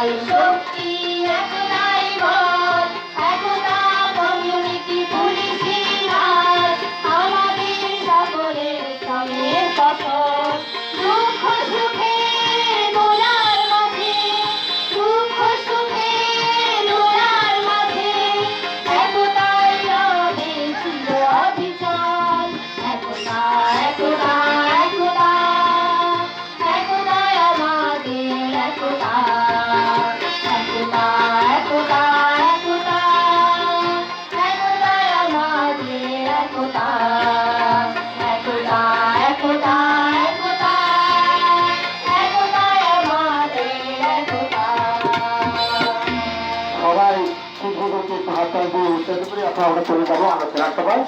একতাই শক্তি, একতাই বল, একতা community পুলিশি রাজ, আমাদের সকলের শ্রমের ফসল। দুঃখ সুখে দোলার মাঝে, দুঃখ সুখে দোলার মাঝে, একতাই রবে চির অবিচল। একতা একতা একতা, একতাই আমাদের একতা। একতা একতা একতা, একতাই আমাদের একতা। একতা একতা একতা, একতাই আমাদের একতা। সবাই শিক্ষককে একটু হাততালি দিয়ে উৎসাহিত করি। আপনারা আমরা চলে যাবো আমরা ফেরার সবাই।